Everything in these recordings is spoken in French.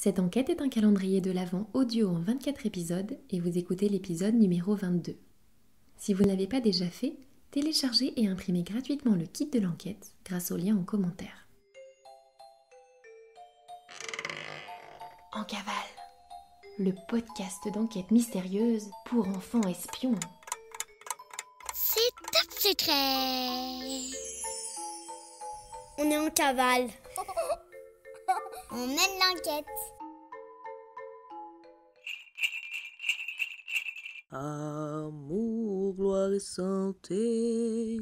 Cette enquête est un calendrier de l'Avent audio en 24 épisodes et vous écoutez l'épisode numéro 22. Si vous n'avez pas déjà fait, téléchargez et imprimez gratuitement le kit de l'enquête grâce au lien en commentaire. En cavale, le podcast d'enquête mystérieuse pour enfants espions. C'est top secret. On est en cavale. On mène l'enquête. Amour, gloire et santé.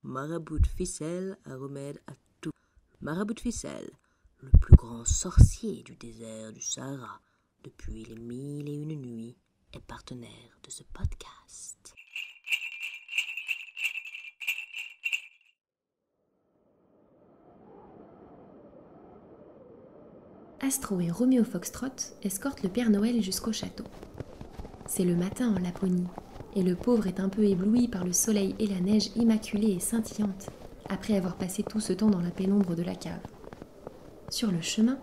Marabout de ficelle, un remède à tout. Marabout de ficelle, le plus grand sorcier du désert du Sahara, depuis les 1001 nuits, est partenaire de ce podcast. Astro et Roméo Foxtrot escortent le Père Noël jusqu'au château. C'est le matin en Laponie, et le pauvre est un peu ébloui par le soleil et la neige immaculée et scintillante, après avoir passé tout ce temps dans la pénombre de la cave. Sur le chemin,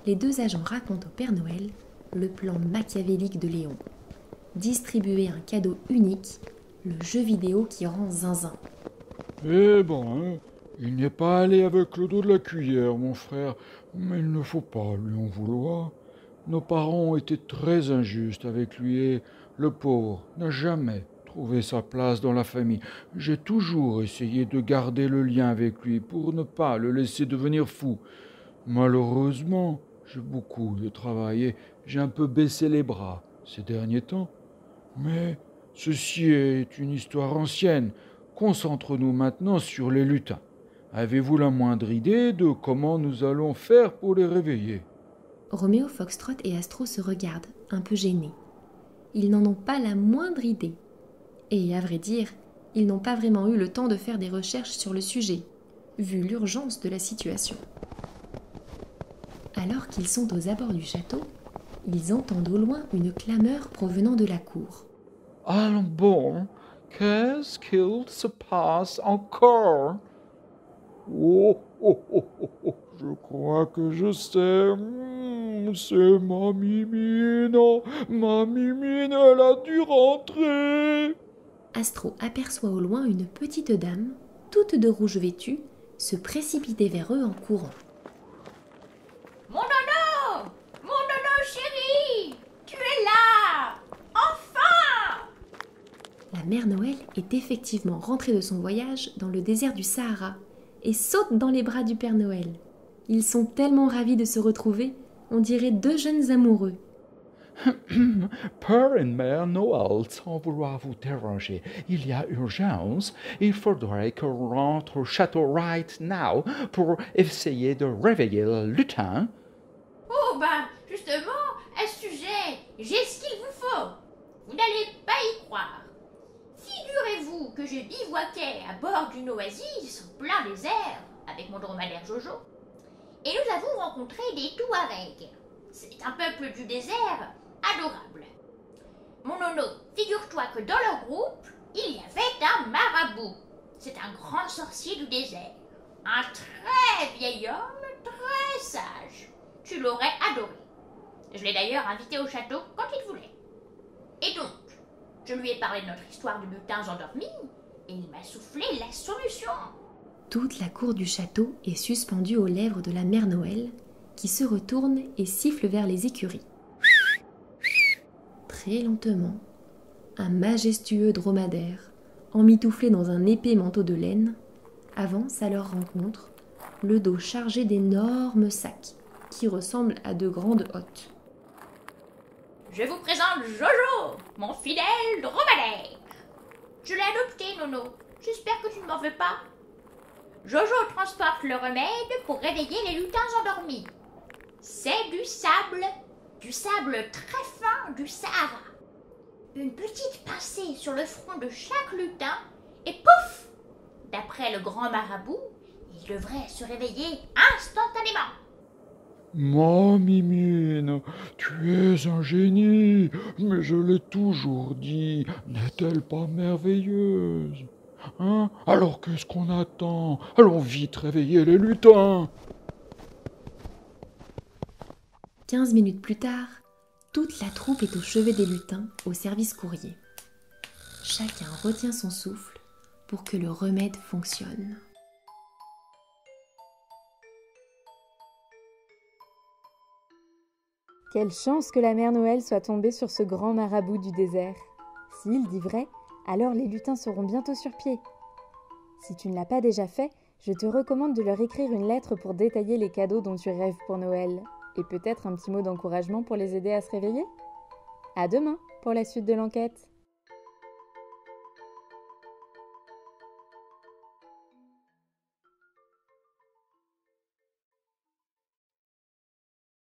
les deux agents racontent au Père Noël le plan machiavélique de Léon. Distribuer un cadeau unique, le jeu vidéo qui rend zinzin. Eh ben, il n'est pas allé avec le dos de la cuillère, mon frère, mais il ne faut pas lui en vouloir. Nos parents ont été très injustes avec lui et le pauvre n'a jamais trouvé sa place dans la famille. J'ai toujours essayé de garder le lien avec lui pour ne pas le laisser devenir fou. Malheureusement, j'ai beaucoup de travail et j'ai un peu baissé les bras ces derniers temps. Mais ceci est une histoire ancienne. Concentrons-nous maintenant sur les lutins. Avez-vous la moindre idée de comment nous allons faire pour les réveiller ? Roméo Foxtrot et Astro se regardent, un peu gênés. Ils n'en ont pas la moindre idée. Et à vrai dire, ils n'ont pas vraiment eu le temps de faire des recherches sur le sujet, vu l'urgence de la situation. Alors qu'ils sont aux abords du château, ils entendent au loin une clameur provenant de la cour. Allons bon, qu'est-ce qu'il se passe encore ? Oh, oh, oh, oh, oh, je crois que je sais. C'est ma Mimine. Ma Mimine, elle a dû rentrer. Astro aperçoit au loin une petite dame, toute de rouge vêtue, se précipiter vers eux en courant. Mon nono chéri, tu es là! Enfin! La mère Noël est effectivement rentrée de son voyage dans le désert du Sahara et saute dans les bras du Père Noël. Ils sont tellement ravis de se retrouver, on dirait deux jeunes amoureux. Père et Mère Noël, sans vouloir vous déranger, il y a urgence. Il faudrait qu'on rentre au château right now pour essayer de réveiller le lutin. Oh justement, à ce sujet, j'ai ce qu'il vous faut. Vous n'allez pas y croire. Figurez-vous que je bivouaquais à bord d'une oasis en plein désert avec mon dromadaire Jojo. Et nous avons rencontré des Touaregs. C'est un peuple du désert adorable. Mon nono, figure-toi que dans leur groupe, il y avait un marabout. C'est un grand sorcier du désert. Un très vieil homme, très sage. Tu l'aurais adoré. Je l'ai d'ailleurs invité au château quand il voulait. Et donc, je lui ai parlé de notre histoire de lutins endormis et il m'a soufflé la solution. Toute la cour du château est suspendue aux lèvres de la mère Noël, qui se retourne et siffle vers les écuries. Très lentement, un majestueux dromadaire, emmitouflé dans un épais manteau de laine, avance à leur rencontre, le dos chargé d'énormes sacs qui ressemblent à de grandes hottes. Je vous présente Jojo, mon fidèle dromadaire. Je l'ai adopté, Nono. J'espère que tu ne m'en veux pas. Jojo transporte le remède pour réveiller les lutins endormis. C'est du sable très fin du Sahara. Une petite pincée sur le front de chaque lutin et pouf! D'après le grand marabout, il devrait se réveiller instantanément. Ma Mimine, tu es un génie, mais je l'ai toujours dit, n'est-elle pas merveilleuse ? Hein ? Alors qu'est-ce qu'on attend ? Allons vite réveiller les lutins ! 15 minutes plus tard, toute la troupe est au chevet des lutins, au service courrier. Chacun retient son souffle pour que le remède fonctionne. Quelle chance que la mère Noël soit tombée sur ce grand marabout du désert. S'il dit vrai, alors les lutins seront bientôt sur pied. Si tu ne l'as pas déjà fait, je te recommande de leur écrire une lettre pour détailler les cadeaux dont tu rêves pour Noël, et peut-être un petit mot d'encouragement pour les aider à se réveiller. À demain pour la suite de l'enquête.